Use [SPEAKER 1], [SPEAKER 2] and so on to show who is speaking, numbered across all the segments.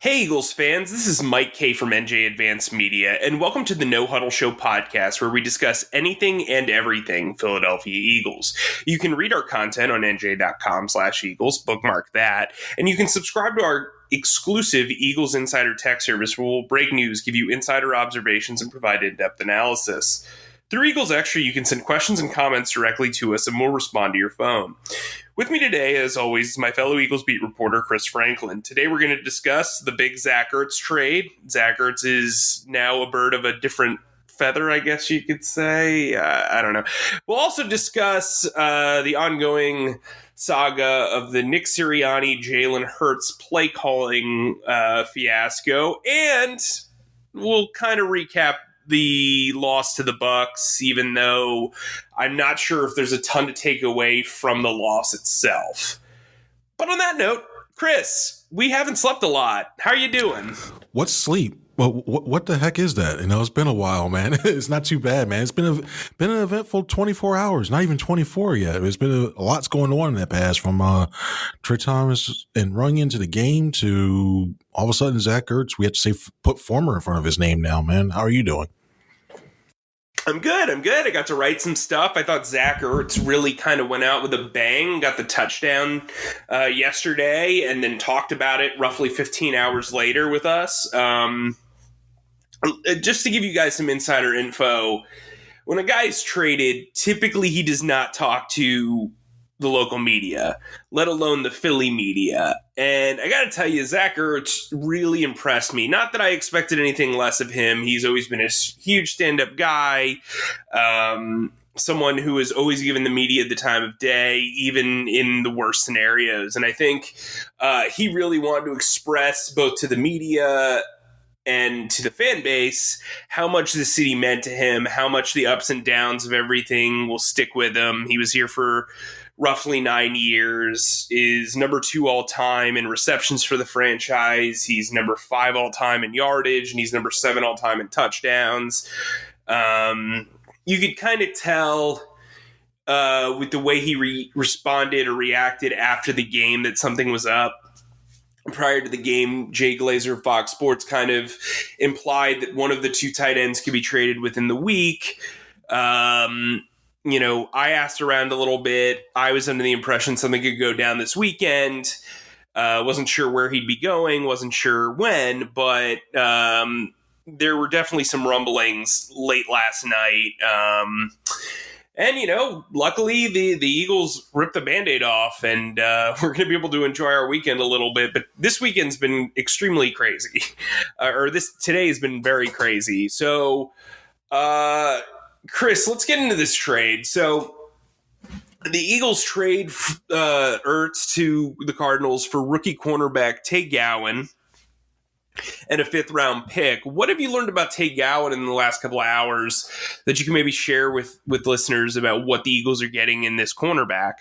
[SPEAKER 1] Hey Eagles fans, this is Mike Kaye from NJ Advanced Media, and welcome to the No Huddle Show podcast, where we discuss anything and everything Philadelphia Eagles. You can read our content on NJ.com/Eagles, bookmark that, and you can subscribe to our exclusive Eagles Insider Tech service, where we'll break news, give you insider observations, and provide in-depth analysis. Through Eagles Extra, you can send questions and comments directly to us, and we'll respond to your phone. With me today, as always, is my fellow Eagles beat reporter, Chris Franklin. Today we're going to discuss the big Zach Ertz trade. Zach Ertz is now a bird of a different feather, I guess you could say. I don't know. We'll also discuss the ongoing saga of the Nick Sirianni, Jalen Hurts play calling fiasco, and we'll kind of recap the loss to the Bucs, even though I'm not sure if there's a ton to take away from the loss itself. But on that note, Chris, we haven't slept a lot. How are you doing?
[SPEAKER 2] What's sleep? Well, what the heck is that? It's been a while, man. It's not too bad, man. It's been an eventful 24 hours, not even 24 yet. It's been a lot's going on in that past, from Trey Thomas and running into the game to all of a sudden Zach Ertz. We have to say put former in front of his name now, man. How are you doing?
[SPEAKER 1] I'm good. I got to write some stuff. I thought Zach Ertz really kind of went out with a bang, got the touchdown yesterday, and then talked about it roughly 15 hours later with us. Just to give you guys some insider info, when a guy is traded, typically he does not talk to the local media, let alone the Philly media. And I got to tell you, Zach Ertz really impressed me. Not that I expected anything less of him. He's always been a huge stand-up guy, someone who has always given the media the time of day, even in the worst scenarios. And I think he really wanted to express both to the media and to the fan base how much the city meant to him, how much the ups and downs of everything will stick with him. He was here for roughly 9 years, is number 2 all time in receptions for the franchise. He's number 5 all time in yardage, and he's number 7 all time in touchdowns. You could kind of tell with the way he responded or reacted after the game that something was up. Prior to the game, Jay Glazer of Fox Sports kind of implied that one of the 2 tight ends could be traded within the week. I asked around a little bit. I was under the impression something could go down this weekend. Wasn't sure where he'd be going. Wasn't sure when, but there were definitely some rumblings late last night. Luckily the Eagles ripped the Band-Aid off, and we're going to be able to enjoy our weekend a little bit. But this weekend's been extremely crazy, today has been very crazy. So, Chris, let's get into this trade. So the Eagles trade Ertz to the Cardinals for rookie cornerback Tay Gowan and a 5th-round pick. What have you learned about Tay Gowan in the last couple of hours that you can maybe share with listeners about what the Eagles are getting in this cornerback?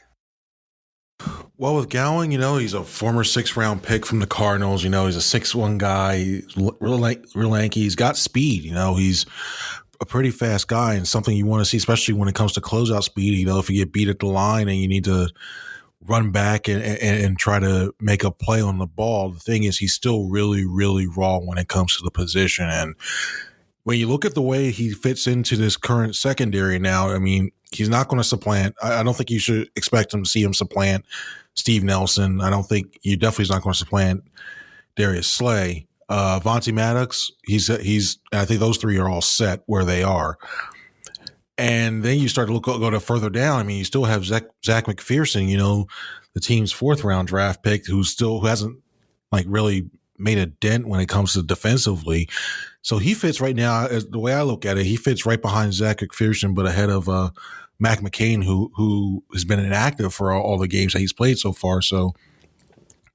[SPEAKER 2] Well, with Gowan, he's a former 6th-round pick from the Cardinals. He's a 6'1" guy, real lanky. He's got speed. He's a pretty fast guy, and something you want to see, especially when it comes to closeout speed. If you get beat at the line and you need to run back and try to make a play on the ball. The thing is, he's still really, really raw when it comes to the position. And when you look at the way he fits into this current secondary now, he's not going to supplant. I don't think you should expect him to see him supplant Steve Nelson. I don't think you definitely is not going to supplant Darius Slay. Vontae Maddox, I think those 3 are all set where they are. And then you start to go to further down. You still have Zach McPherson, the team's 4th-round draft pick, who hasn't really made a dent when it comes to defensively. So he fits right now, the way I look at it, he fits right behind Zach McPherson, but ahead of Mac McCain, who has been inactive for all the games that he's played so far. So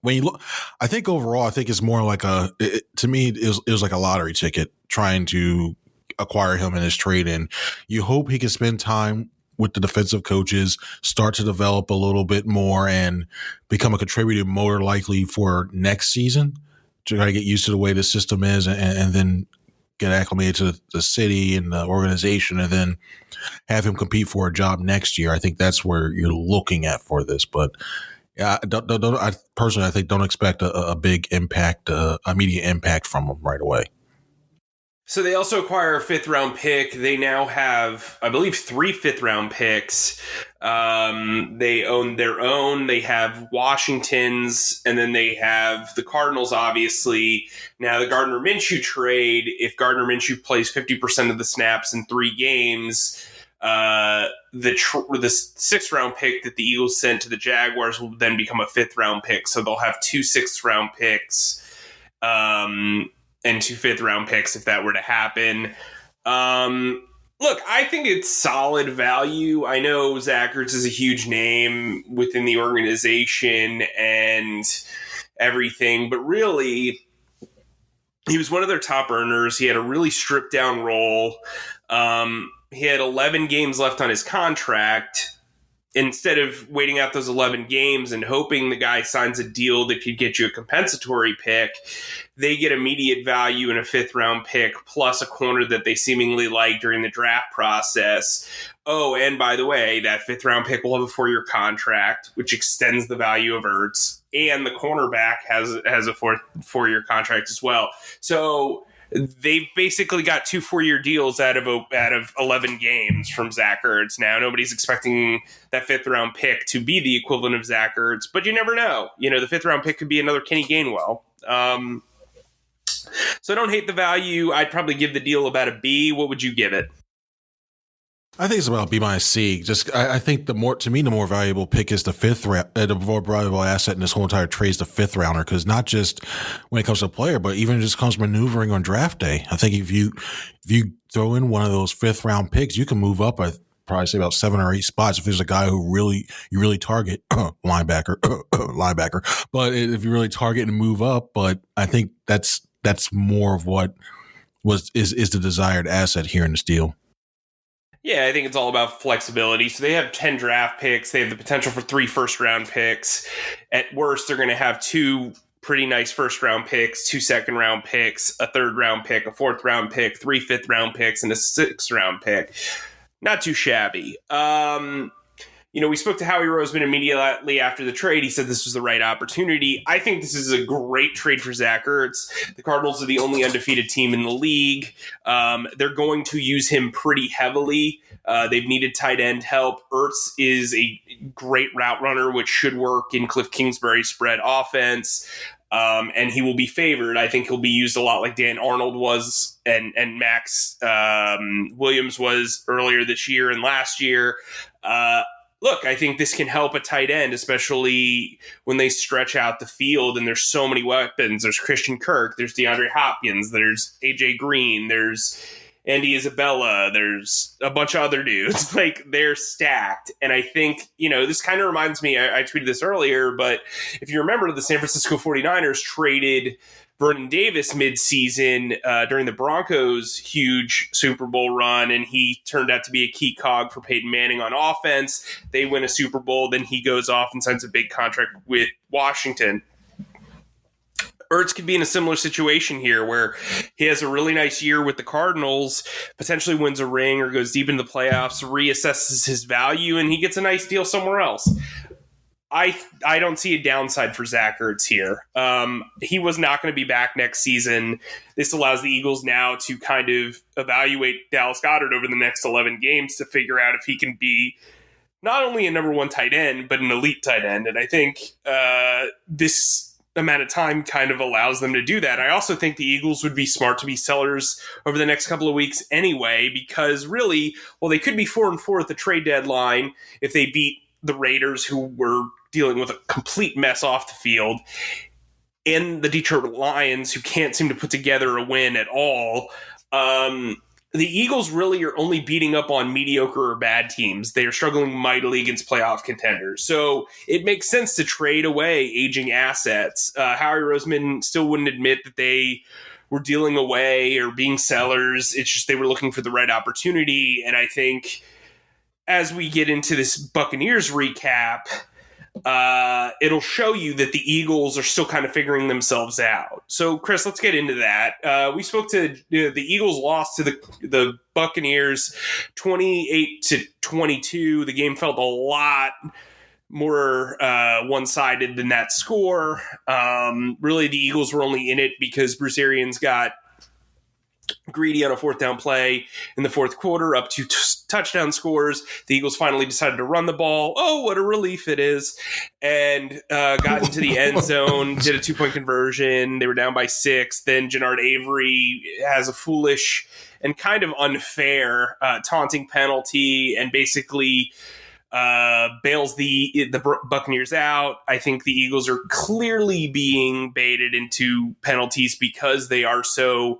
[SPEAKER 2] when you look, I think overall, it's more like to me, it was like a lottery ticket trying to acquire him in this trade. And you hope he can spend time with the defensive coaches, start to develop a little bit more, and become a contributor more likely for next season to try to get used to the way the system is, and then get acclimated to the city and the organization, and then have him compete for a job next year. I think that's where you're looking at for this. But Yeah, I personally, I think don't expect a big impact, immediate impact from him right away.
[SPEAKER 1] So they also acquire a 5th-round pick. They now have, I believe, 3 5th-round picks. They own their own. They have Washington's, and then they have the Cardinals, obviously. Now, the Gardner Minshew trade, if Gardner Minshew plays 50% of the snaps in 3 games, the 6th-round pick that the Eagles sent to the Jaguars will then become a 5th-round pick. So they'll have 2 6th-round picks. And 2 5th-round picks if that were to happen. Look, I think it's solid value. I know Zach Ertz is a huge name within the organization and everything, but really, he was one of their top earners. He had a really stripped-down role. He had 11 games left on his contract. Instead of waiting out those 11 games and hoping the guy signs a deal that could get you a compensatory pick, they get immediate value in a 5th-round pick plus a corner that they seemingly like during the draft process. Oh, and by the way, that 5th-round pick will have a 4-year contract, which extends the value of Ertz, and the cornerback has a 4-year contract as well. So they've basically got 2 4-year deals out of 11 games from Zach Ertz. Now, nobody's expecting that 5th-round pick to be the equivalent of Zach Ertz, but you never know. You know, the 5th-round pick could be another Kenny Gainwell. So I don't hate the value. I'd probably give the deal about a B. What would you give it?
[SPEAKER 2] I think it's about B minus C. Just, I think the more valuable pick is the 5th round, the more valuable asset in this whole entire trade is the 5th rounder. Because not just when it comes to a player, but even just comes maneuvering on draft day. I think if you throw in one of those 5th round picks, you can move up. I probably say about 7 or 8 spots if there's a guy who you really target linebacker. But if you really target and move up, but I think that's more of what is the desired asset here in this deal.
[SPEAKER 1] Yeah, I think it's all about flexibility. So they have 10 draft picks. They have the potential for 3 first-round picks. At worst, they're going to have 2 pretty nice first-round picks, 2 second-round picks, a 3rd-round pick, a 4th-round pick, 3 5th-round picks, and a 6th-round pick. Not too shabby. We spoke to Howie Roseman immediately after the trade. He said this was the right opportunity. I think this is a great trade for Zach Ertz. The Cardinals are the only undefeated team in the league. They're going to use him pretty heavily. They've needed tight end help. Ertz is a great route runner, which should work in Cliff Kingsbury's spread offense. And he will be favored. I think he'll be used a lot like Dan Arnold was and Max Williams was earlier this year and last year. Look, I think this can help a tight end, especially when they stretch out the field and there's so many weapons. There's Christian Kirk, there's DeAndre Hopkins, there's AJ Green, there's Andy Isabella, there's a bunch of other dudes. Like, they're stacked. And I think, this kind of reminds me, I tweeted this earlier, but if you remember, the San Francisco 49ers traded Vernon Davis midseason during the Broncos' huge Super Bowl run, and he turned out to be a key cog for Peyton Manning on offense. They win a Super Bowl, then he goes off and signs a big contract with Washington. Ertz could be in a similar situation here where he has a really nice year with the Cardinals, potentially wins a ring or goes deep into the playoffs, reassesses his value, and he gets a nice deal somewhere else. I don't see a downside for Zach Ertz here. He was not going to be back next season. This allows the Eagles now to kind of evaluate Dallas Goedert over the next 11 games to figure out if he can be not only a number 1 tight end, but an elite tight end. And I think this amount of time kind of allows them to do that. I also think the Eagles would be smart to be sellers over the next couple of weeks anyway, because really, well, they could be 4-4 at the trade deadline if they beat the Raiders, who were dealing with a complete mess off the field, and the Detroit Lions, who can't seem to put together a win at all. The Eagles really are only beating up on mediocre or bad teams. They are struggling mightily against playoff contenders. So it makes sense to trade away aging assets. Howie Roseman still wouldn't admit that they were dealing away or being sellers. It's just they were looking for the right opportunity. And I think as we get into this Buccaneers recap, it'll show you that the Eagles are still kind of figuring themselves out. So, Chris, let's get into that. We spoke to the Eagles lost to the Buccaneers 28-22. The game felt a lot more one-sided than that score. Really, the Eagles were only in it because Bruce Arians got greedy on a fourth down play in the fourth quarter, up to touchdown scores. The Eagles finally decided to run the ball. Oh, what a relief it is. And got into the end zone, did a 2-point conversion. They were down by 6. Then Jannard Avery has a foolish and kind of unfair taunting penalty and basically bails the Buccaneers out. I think the Eagles are clearly being baited into penalties because they are so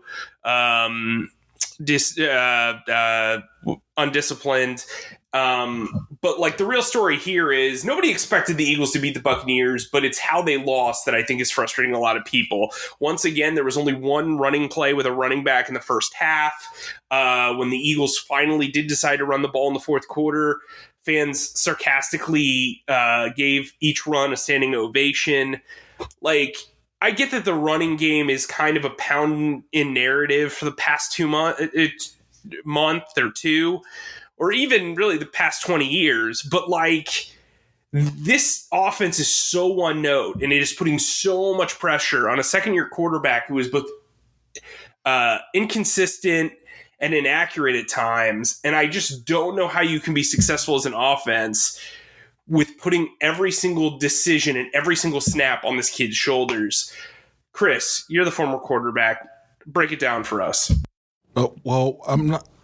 [SPEAKER 1] undisciplined. But like the real story here is nobody expected the Eagles to beat the Buccaneers, but it's how they lost that I think is frustrating a lot of people. Once again, there was only one running play with a running back in the first half. When the Eagles finally did decide to run the ball in the fourth quarter, fans sarcastically gave each run a standing ovation. Like, I get that the running game is kind of a pound in narrative for the past month or two, or even really the past 20 years. But like, this offense is so one note, and it is putting so much pressure on a second-year quarterback who is both inconsistent and inaccurate at times. And I just don't know how you can be successful as an offense with putting every single decision and every single snap on this kid's shoulders. Chris, you're the former quarterback. Break it down for us.
[SPEAKER 2] Oh, well,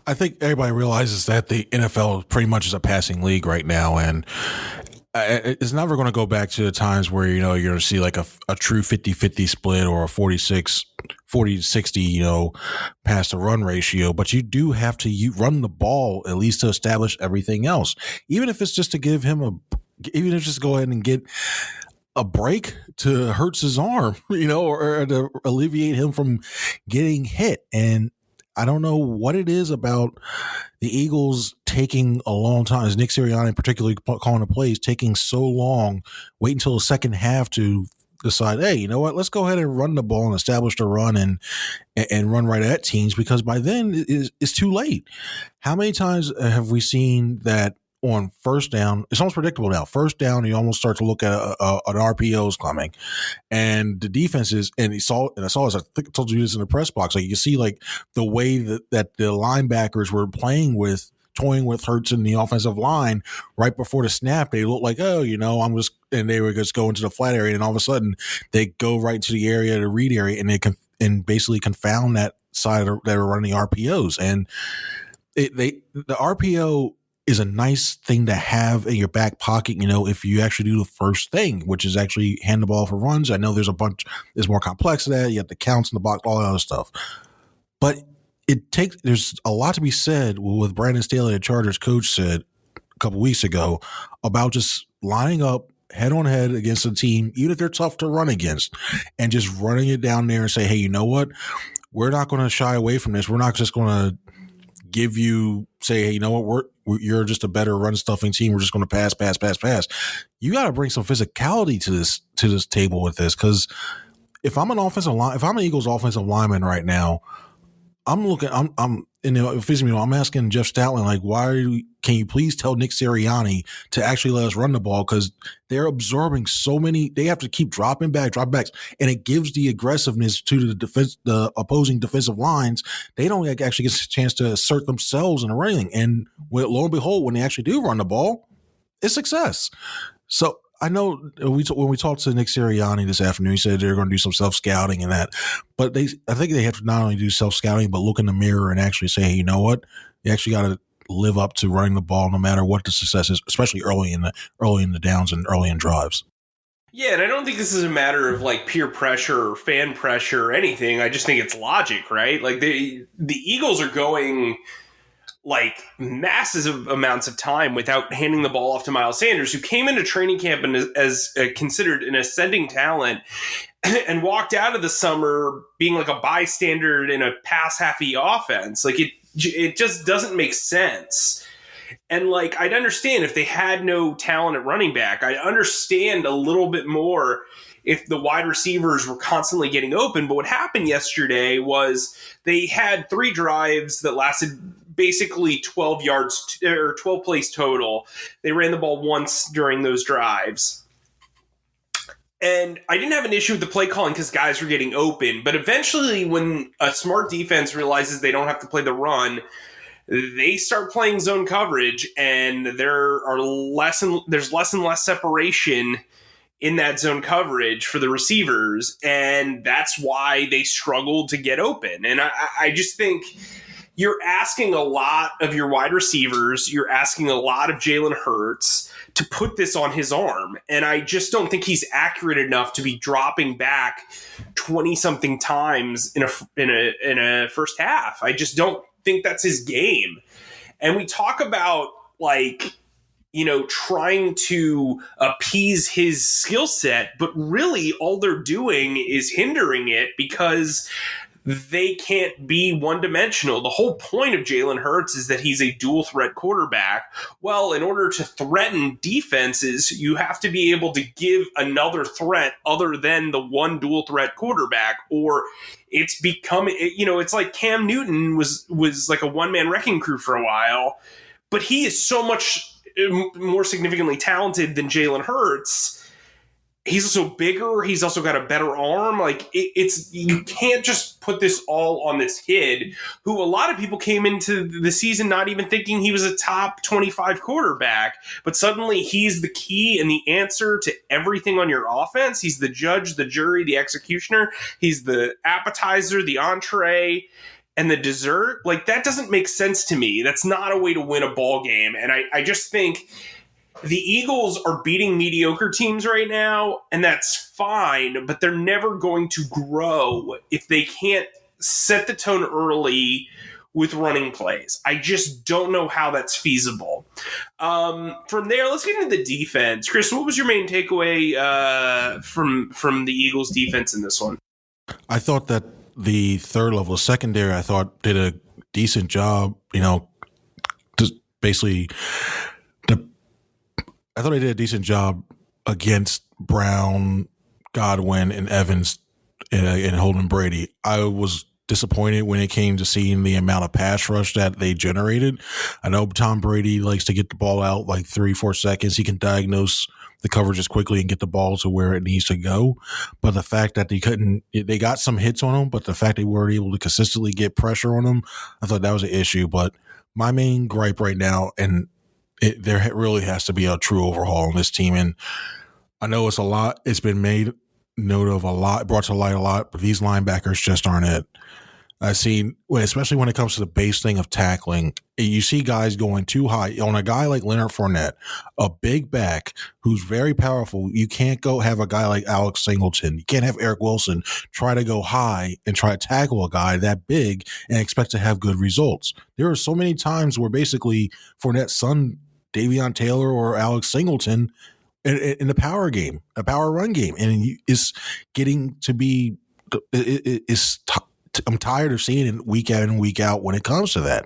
[SPEAKER 2] I think everybody realizes that the NFL pretty much is a passing league right now, and it's never going to go back to the times where, you're going to see like a true 50-50 split or a 40-60, pass to run ratio. But you do have to run the ball at least to establish everything else, even if it's just to give him even if just go ahead and get a break to Hurts' arm, or to alleviate him from getting hit. And I don't know what it is about the Eagles taking a long time, as Nick Sirianni particularly calling the plays, taking so long, wait until the second half to decide, hey, you know what, let's go ahead and run the ball and establish the run and run right at teams, because by then it's too late. How many times have we seen that on first down? It's almost predictable now. First down, you almost start to look at an RPO's coming, and the defenses. And I saw this. I think I told you this in the press box. Like, you see, like the way that the linebackers were toying with Hurts in the offensive line right before the snap. They look like, and they were just going to the flat area, and all of a sudden they go right to the area, the read area, and they and basically confound that side that are running the RPOs. And the RPO is a nice thing to have in your back pocket, if you actually do the first thing, which is actually hand the ball for runs. I know there's more complex to that. You have the counts in the box, all that other stuff. But there's a lot to be said with Brandon Staley, the Chargers coach, said a couple weeks ago about just lining up head on head against a team, even if they're tough to run against, and just running it down there and say, hey, you know what? We're not going to shy away from this. We're not just going to say, hey, you know what? You're just a better run stuffing team. We're just going to pass. You got to bring some physicality to this table with this, because if I'm an Eagles offensive lineman right now, I'm asking Jeff Stoutland, like, can you please tell Nick Sirianni to actually let us run the ball? Because they're absorbing so many, they have to keep dropping backs, and it gives the aggressiveness to the opposing defensive lines. They don't actually get a chance to assert themselves in the running. And lo and behold, when they actually do run the ball, it's success. So I know when we talked to Nick Sirianni this afternoon, he said they're going to do some self-scouting and that. But I think they have to not only do self-scouting, but look in the mirror and actually say, hey, you know what? You actually got to live up to running the ball no matter what the success is, especially early in the downs and early in drives.
[SPEAKER 1] Yeah, and I don't think this is a matter of like peer pressure or fan pressure or anything. I just think it's logic, right? Like the Eagles are going like massive amounts of time without handing the ball off to Miles Sanders, who came into training camp and as considered an ascending talent and walked out of the summer being like a bystander in a pass-happy offense. Like it just doesn't make sense. And like, I'd understand if they had no talent at running back. I'd understand a little bit more if the wide receivers were constantly getting open. But what happened yesterday was they had 3 drives that lasted basically 12 yards or 12 plays total. They ran the ball once during those drives. And I didn't have an issue with the play calling because guys were getting open. But eventually, when a smart defense realizes they don't have to play the run, they start playing zone coverage, and there's less and less separation in that zone coverage for the receivers, and that's why they struggled to get open. And I just think you're asking a lot of your wide receivers. You're asking a lot of Jalen Hurts to put this on his arm. And I just don't think he's accurate enough to be dropping back 20-something times in a first half. I just don't think that's his game. And we talk about, like, trying to appease his skill set, but really all they're doing is hindering it because they can't be one-dimensional. The whole point of Jalen Hurts is that he's a dual-threat quarterback. Well, in order to threaten defenses, you have to be able to give another threat other than the one dual-threat quarterback, or it's become, it's like Cam Newton was like a one-man wrecking crew for a while, but he is so much more significantly talented than Jalen Hurts. He's also bigger. He's also got a better arm. Like, you can't just put this all on this kid who a lot of people came into the season not even thinking he was a top 25 quarterback, but suddenly he's the key and the answer to everything on your offense. He's the judge, the jury, the executioner. He's the appetizer, the entree, and the dessert. Like, that doesn't make sense to me. That's not a way to win a ball game. And I just think the Eagles are beating mediocre teams right now, and that's fine, but they're never going to grow if they can't set the tone early with running plays. I just don't know how that's feasible. From there, let's get into the defense. Chris, what was your main takeaway from the Eagles defense in this one?
[SPEAKER 2] I thought that the third level secondary, I thought, did a decent job, just basically I thought they did a decent job against Brown, Godwin, and Evans and Holden Brady. I was disappointed when it came to seeing the amount of pass rush that they generated. I know Tom Brady likes to get the ball out like 3-4 seconds. He can diagnose the coverages quickly and get the ball to where it needs to go. But the fact that they got some hits on them, but the fact they weren't able to consistently get pressure on them, I thought that was an issue. But my main gripe right now, and there really has to be a true overhaul on this team. And I know it's a lot. It's been made note of a lot, brought to light a lot, but these linebackers just aren't it. I've seen, especially when it comes to the base thing of tackling, you see guys going too high. On a guy like Leonard Fournette, a big back who's very powerful, you can't go have a guy like Alex Singleton. You can't have Eric Wilson try to go high and try to tackle a guy that big and expect to have good results. There are so many times where basically Fournette's son, Davion Taylor or Alex Singleton, in the power game, a power run game, and it's getting to be I'm tired of seeing it week in and week out when it comes to that.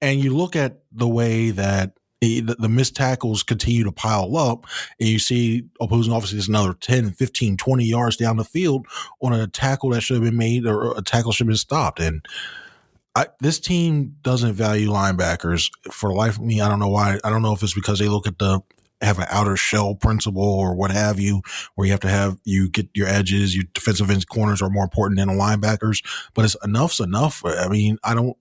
[SPEAKER 2] And you look at the way that the missed tackles continue to pile up, and you see opposing offenses another 10, 15, 20 yards down the field on a tackle that should have been made or a tackle should have been stopped. And this team doesn't value linebackers. For the life of me, I don't know why. I don't know if it's because they look at have an outer shell principle or what have you, where you get your edges, your defensive ends, corners are more important than the linebackers. But enough's enough. I mean, I don't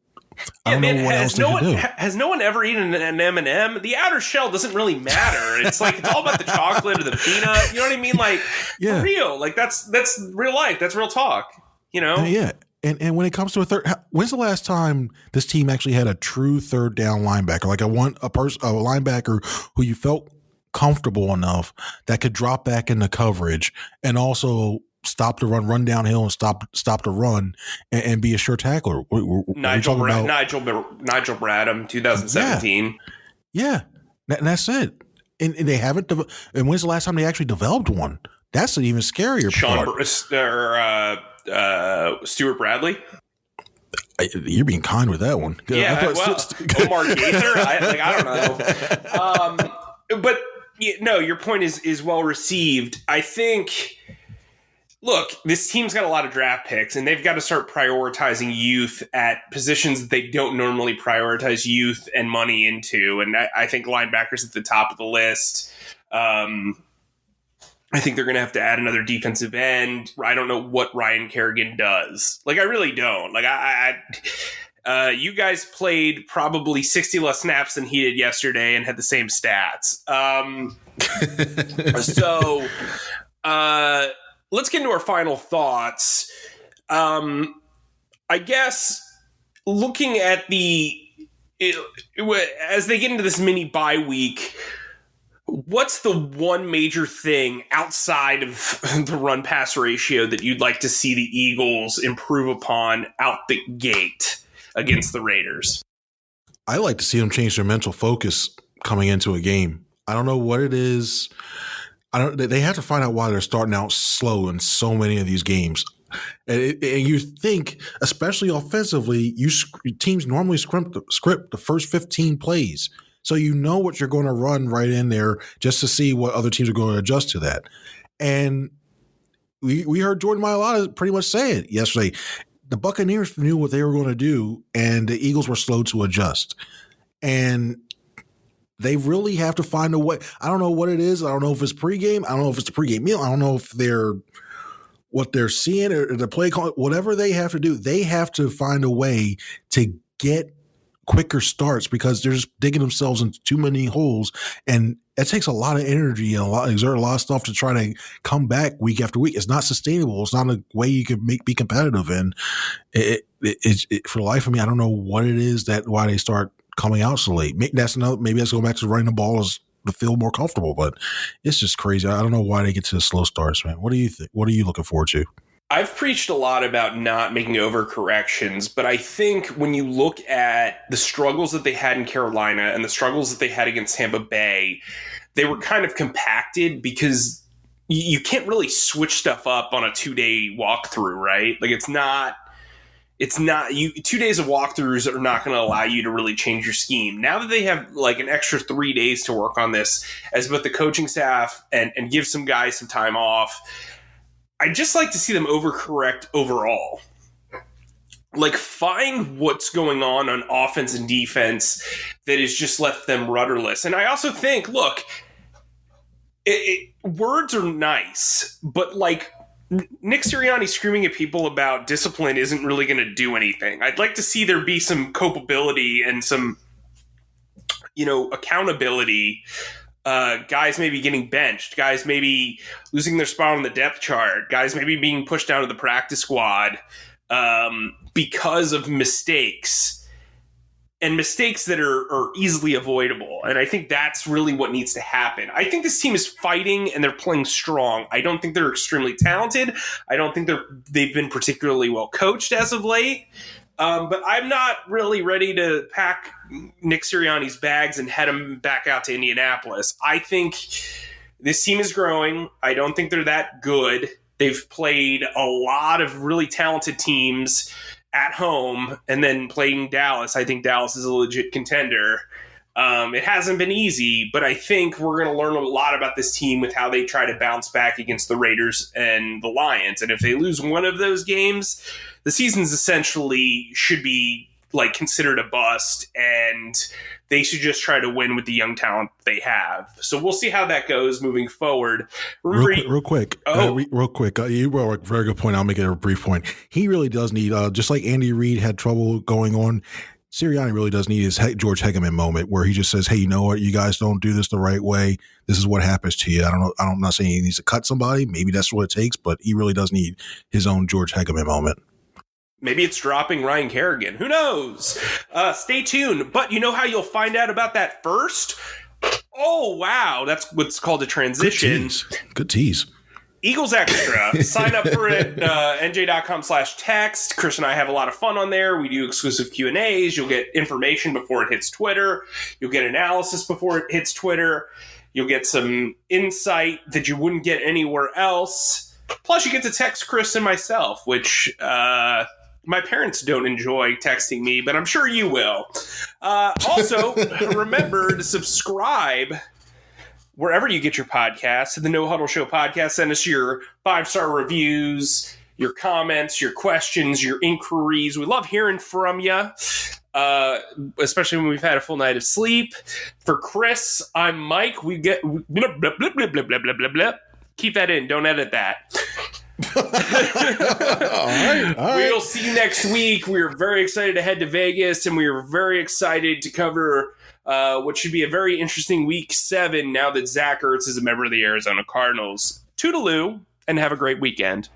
[SPEAKER 2] know what else they can do.
[SPEAKER 1] Has no one ever eaten an M&M? The outer shell doesn't really matter. It's like, it's all about the chocolate or the peanut. You know what I mean? Like, yeah. For real. Like, that's real life. That's real talk.
[SPEAKER 2] Yeah. And when it comes to when's the last time this team actually had a true third down linebacker, like a linebacker who you felt comfortable enough that could drop back into coverage and also stop the run downhill and stop the run and be a sure tackler?
[SPEAKER 1] Nigel Bradham, 2017.
[SPEAKER 2] Yeah. And that's it. And they haven't. And when's the last time they actually developed one? That's an even scarier part.
[SPEAKER 1] Stuart Bradley.
[SPEAKER 2] You're being kind with that one.
[SPEAKER 1] Yeah, Omar Gaither. I don't know. But no, your point is well received. I think, look, this team's got a lot of draft picks, and they've got to start prioritizing youth at positions that they don't normally prioritize youth and money into. And I think linebackers at the top of the list. I think they're going to have to add another defensive end. I don't know what Ryan Kerrigan does. Like, I really don't. Like, you guys played probably 60 less snaps than he did yesterday and had the same stats. So let's get into our final thoughts. I guess looking at as they get into this mini bye week, what's the one major thing outside of the run-pass ratio that you'd like to see the Eagles improve upon out the gate against the Raiders?
[SPEAKER 2] I like to see them change their mental focus coming into a game. I don't know what it is. They have to find out why they're starting out slow in so many of these games. And you think, especially offensively, teams normally script the first 15 plays. So you know what you're going to run right in there just to see what other teams are going to adjust to that. And we heard Jordan Mailata pretty much say it yesterday. The Buccaneers knew what they were going to do, and the Eagles were slow to adjust. And they really have to find a way. I don't know what it is. I don't know if it's pregame. I don't know if it's the pregame meal. I don't know if what they're seeing or the play call, whatever they have to do. They have to find a way to get quicker starts because they're just digging themselves into too many holes, and it takes a lot of energy and exert a lot of stuff to try to come back week after week. It's not sustainable. It's not a way you can be competitive. And for the life of me, I don't know what it is why they start coming out so late. Maybe that's going back to running the ball as to feel more comfortable, but it's just crazy. I don't know why they get to the slow starts, man. What do you think? What are you looking forward to?
[SPEAKER 1] I've preached a lot about not making overcorrections, but I think when you look at the struggles that they had in Carolina and the struggles that they had against Tampa Bay, they were kind of compacted because you can't really switch stuff up on a 2-day walkthrough, right? Like it's not 2 days of walkthroughs are not going to allow you to really change your scheme. Now that they have like an extra 3 days to work on this as both the coaching staff and give some guys some time off, I'd just like to see them overcorrect overall. Like, find what's going on offense and defense that has just left them rudderless. And I also think, look, words are nice, but like Nick Sirianni screaming at people about discipline isn't really going to do anything. I'd like to see there be some culpability and some, accountability. Guys maybe getting benched, guys maybe losing their spot on the depth chart, guys maybe being pushed down to the practice squad because of mistakes and mistakes that are easily avoidable. And I think that's really what needs to happen. I think this team is fighting and they're playing strong. I don't think they're extremely talented. I don't think they've been particularly well coached as of late. But I'm not really ready to pack Nick Sirianni's bags and head him back out to Indianapolis. I think this team is growing. I don't think they're that good. They've played a lot of really talented teams at home and then playing Dallas. I think Dallas is a legit contender. It hasn't been easy, but I think we're going to learn a lot about this team with how they try to bounce back against the Raiders and the Lions. And if they lose one of those games, the season's essentially should be like considered a bust, and they should just try to win with the young talent they have. So we'll see how that goes moving forward.
[SPEAKER 2] Real quick. You brought a very good point. I'll make it a brief point. He really does need, just like Andy Reid had trouble going on, Sirianni really does need his George Hegeman moment where he just says, hey, you know what? You guys don't do this the right way. This is what happens to you. I don't know. I'm not saying he needs to cut somebody. Maybe that's what it takes, but he really does need his own George Hegeman moment.
[SPEAKER 1] Maybe it's dropping Ryan Kerrigan. Who knows? Stay tuned. But you know how you'll find out about that first? Oh, wow. That's what's called a transition.
[SPEAKER 2] Good tease.
[SPEAKER 1] Eagles Extra. Sign up for it, NJ.com/text. Chris and I have a lot of fun on there. We do exclusive Q&As. You'll get information before it hits Twitter. You'll get analysis before it hits Twitter. You'll get some insight that you wouldn't get anywhere else. Plus, you get to text Chris and myself, which my parents don't enjoy texting me, but I'm sure you will. Also, remember to subscribe wherever you get your podcasts, to the No Huddle Show podcast. Send us your 5-star reviews, your comments, your questions, your inquiries. We love hearing from you, especially when we've had a full night of sleep. For Chris, I'm Mike. We get blah, blah, blah, blah, blah, blah, blah, blah, blah. Keep that in. Don't edit that.
[SPEAKER 2] All right.
[SPEAKER 1] We'll see you next week. We're very excited to head to Vegas, and we are very excited to cover what should be a very interesting week 7 now that Zach Ertz is a member of the Arizona Cardinals. Toodaloo, and have a great weekend.